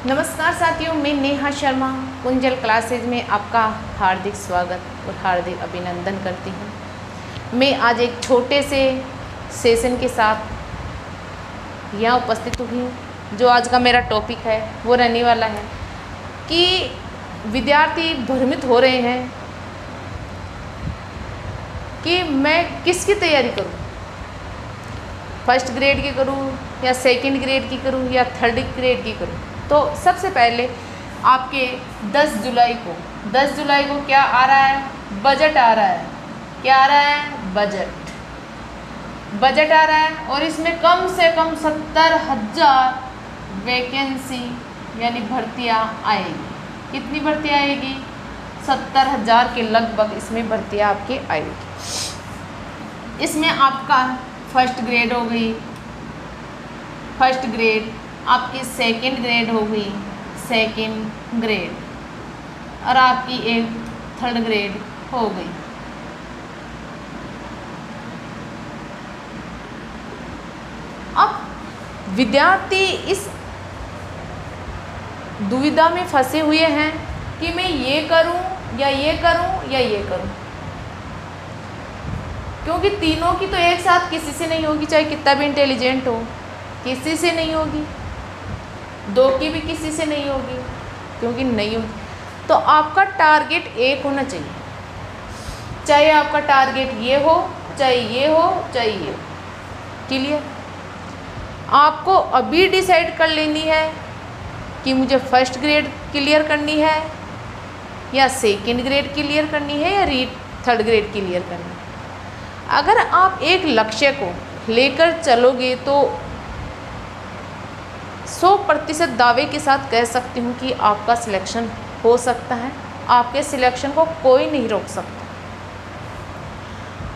नमस्कार साथियों, मैं नेहा शर्मा कुंजल क्लासेज में आपका हार्दिक स्वागत और हार्दिक अभिनंदन करती हूँ। मैं आज एक छोटे से सेशन के साथ यहाँ उपस्थित हुई हूँ। जो आज का मेरा टॉपिक है वो रहने वाला है कि विद्यार्थी भ्रमित हो रहे हैं कि मैं किसकी तैयारी करूँ, फर्स्ट ग्रेड की करूँ या सेकंड ग्रेड की करूँ या थर्ड ग्रेड की करूँ। तो सबसे पहले आपके 10 जुलाई को क्या आ रहा है, बजट आ रहा है। क्या आ रहा है? बजट आ रहा है और इसमें कम से कम 70,000 वैकेंसी यानी भर्तियाँ आएगी। कितनी भर्तियाँ आएगी? 70,000 के लगभग इसमें भर्तियाँ आपकी आएगी। इसमें आपका फर्स्ट ग्रेड हो गई, फर्स्ट ग्रेड आपकी सेकंड ग्रेड हो गई, सेकंड ग्रेड, और आपकी एक थर्ड ग्रेड हो गई। अब विद्यार्थी इस दुविधा में फंसे हुए हैं कि मैं ये करूं या ये करूं या ये करूं, क्योंकि तीनों की तो एक साथ किसी से नहीं होगी, चाहे कितना भी इंटेलिजेंट हो, किसी से नहीं होगी। दो की भी किसी से नहीं होगी, क्योंकि नहीं होगी। तो आपका टारगेट एक होना चाहिए, चाहे आपका टारगेट ये हो, चाहे ये हो, चाहे ये हो। क्लियर? आपको अभी डिसाइड कर लेनी है कि मुझे फर्स्ट ग्रेड क्लियर करनी है या सेकंड ग्रेड क्लियर करनी है या थर्ड ग्रेड क्लियर करनी है। अगर आप एक लक्ष्य को लेकर चलोगे तो 100% दावे के साथ कह सकती हूँ कि आपका सिलेक्शन हो सकता है। आपके सिलेक्शन को कोई नहीं रोक सकता।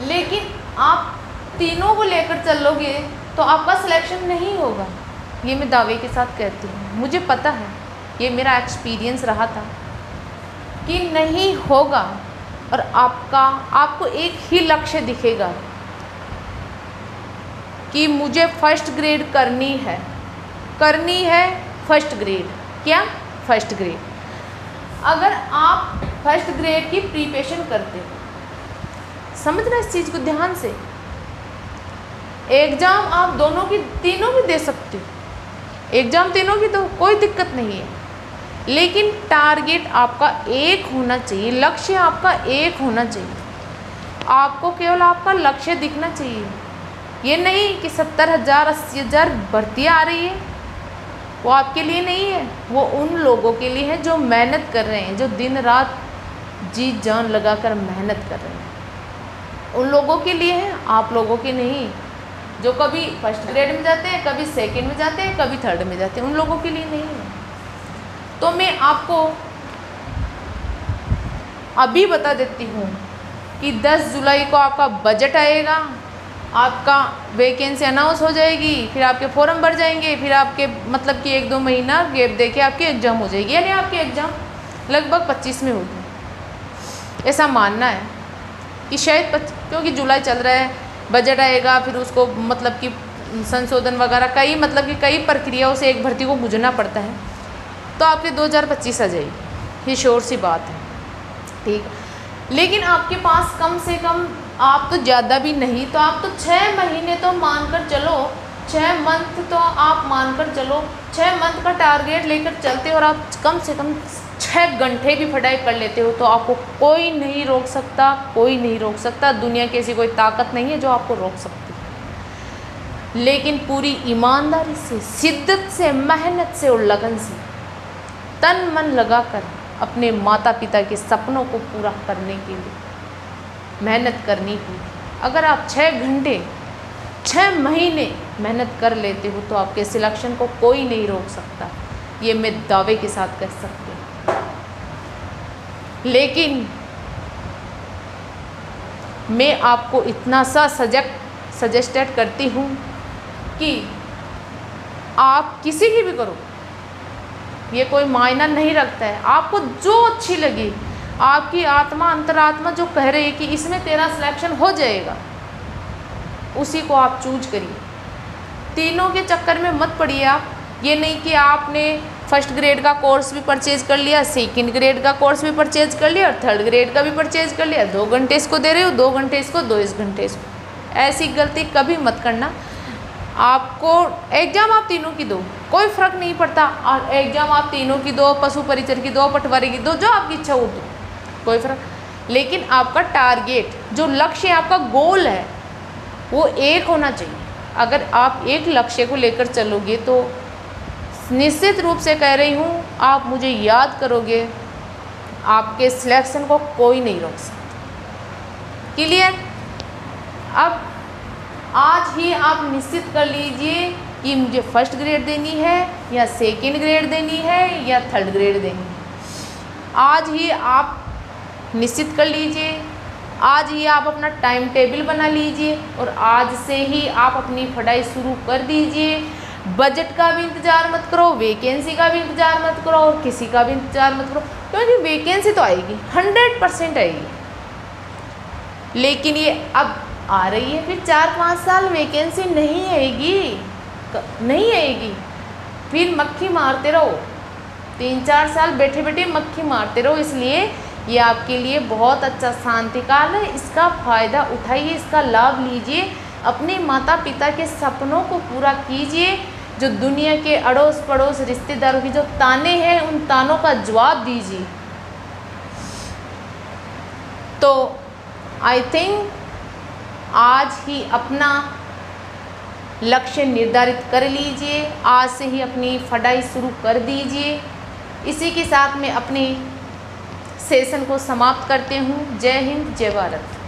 लेकिन आप तीनों को लेकर चलोगे तो आपका सिलेक्शन नहीं होगा, ये मैं दावे के साथ कहती हूँ। मुझे पता है, ये मेरा एक्सपीरियंस रहा था कि नहीं होगा। और आपको एक ही लक्ष्य दिखेगा कि मुझे फर्स्ट ग्रेड करनी है फर्स्ट ग्रेड। क्या? First grade. अगर आप फर्स्ट ग्रेड की प्रिपरेशन करते हो, समझना इस चीज़ को ध्यान से, एग्ज़ाम आप तीनों की दे सकते हो। एग्ज़ाम तीनों की तो कोई दिक्कत नहीं है, लेकिन टारगेट आपका एक होना चाहिए, लक्ष्य आपका एक होना चाहिए। आपको केवल आपका लक्ष्य दिखना चाहिए। ये नहीं कि 70,000 80,000 भर्तियाँ आ रही है, वो आपके लिए नहीं है। वो उन लोगों के लिए है जो मेहनत कर रहे हैं, जो दिन रात जी जान लगाकर मेहनत कर रहे हैं। उन लोगों के लिए है, आप लोगों के नहीं, जो कभी फर्स्ट ग्रेड में जाते हैं, कभी सेकंड में जाते हैं, कभी थर्ड में जाते हैं। उन लोगों के लिए नहीं है। तो मैं आपको अभी बता देती हूँ कि 10 जुलाई को आपका बजट आएगा, आपका वैकेंसी अनाउंस हो जाएगी, फिर आपके फॉर्म भर जाएंगे, फिर आपके मतलब कि 1-2 महीना गैप देके आपकी एग्ज़ाम हो जाएगी। यानी आपकी एग्ज़ाम लगभग 25 में होगी, ऐसा मानना है कि शायद क्योंकि जुलाई चल रहा है, बजट आएगा, फिर उसको मतलब कि संशोधन वगैरह कई प्रक्रियाओं से एक भर्ती को गुजरना पड़ता है, तो आपके 2025 आ जाएगी। ये श्योर सी बात है, ठीक। लेकिन आपके पास कम से कम, आप तो ज़्यादा भी नहीं, तो आप तो 6 महीने तो मानकर चलो, 6 मंथ तो आप मानकर चलो, 6 मंथ का टारगेट लेकर चलते हो और आप कम से कम 6 घंटे भी पढ़ाई कर लेते हो तो आपको कोई नहीं रोक सकता, कोई नहीं रोक सकता। दुनिया की ऐसी कोई ताकत नहीं है जो आपको रोक सकती है। लेकिन पूरी ईमानदारी से, शिद्दत से, मेहनत से और लगन से, तन मन लगाकर अपने माता पिता के सपनों को पूरा करने के लिए मेहनत करनी होगी। अगर आप 6 घंटे 6 महीने मेहनत कर लेते हो तो आपके सिलेक्शन को कोई नहीं रोक सकता, ये मैं दावे के साथ कह सकती हूँ। लेकिन मैं आपको इतना सा सजेस्टेड करती हूँ कि आप किसी की भी करो, ये कोई मायना नहीं रखता है। आपको जो अच्छी लगी, आपकी आत्मा अंतरात्मा जो कह रही है कि इसमें तेरा सिलेक्शन हो जाएगा, उसी को आप चूज करिए। तीनों के चक्कर में मत पड़िए आप। ये नहीं कि आपने फर्स्ट ग्रेड का कोर्स भी परचेज कर लिया, सेकंड ग्रेड का कोर्स भी परचेज कर लिया और थर्ड ग्रेड का भी परचेज कर लिया। 2 घंटे इसको दे रहे हो, 2 घंटे इसको, 2 घंटे इसको। ऐसी गलती कभी मत करना। आपको एग्ज़ाम आप तीनों की दो, कोई फ़र्क नहीं पड़ता। और एग्ज़ाम आप तीनों की दो, पशु परिचर की दो, पटवारी की दो, जो आपकी इच्छा हो दो, कोई फ़र्क। लेकिन आपका टारगेट, जो लक्ष्य आपका गोल है, वो एक होना चाहिए। अगर आप एक लक्ष्य को लेकर चलोगे तो निश्चित रूप से कह रही हूँ, आप मुझे याद करोगे, आपके सिलेक्शन को कोई नहीं रोक सकता। क्लियर? अब आज ही आप निश्चित कर लीजिए कि मुझे फर्स्ट ग्रेड देनी है या सेकंड ग्रेड देनी है या थर्ड ग्रेड देनी है। आज ही आप निश्चित कर लीजिए, आज ही आप अपना टाइम टेबल बना लीजिए और आज से ही आप अपनी पढ़ाई शुरू कर दीजिए। बजट का भी इंतज़ार मत करो, वैकेंसी का भी इंतज़ार मत करो और किसी का भी इंतज़ार मत करो, क्योंकि वैकेंसी तो आएगी, 100% आएगी। लेकिन ये अब आ रही है, फिर 4-5 साल वैकेंसी नहीं आएगी, नहीं आएगी, फिर मक्खी मारते रहो, 3-4 साल बैठे बैठे मक्खी मारते रहो। इसलिए ये आपके लिए बहुत अच्छा शांति काल है, इसका फ़ायदा उठाइए, इसका लाभ लीजिए, अपने माता पिता के सपनों को पूरा कीजिए। जो दुनिया के अड़ोस पड़ोस रिश्तेदारों की जो ताने हैं, उन तानों का जवाब दीजिए। तो आई थिंक आज ही अपना लक्ष्य निर्धारित कर लीजिए, आज से ही अपनी पढ़ाई शुरू कर दीजिए। इसी के साथ मैं अपने सेशन को समाप्त करते हूँ। जय हिंद, जय भारत।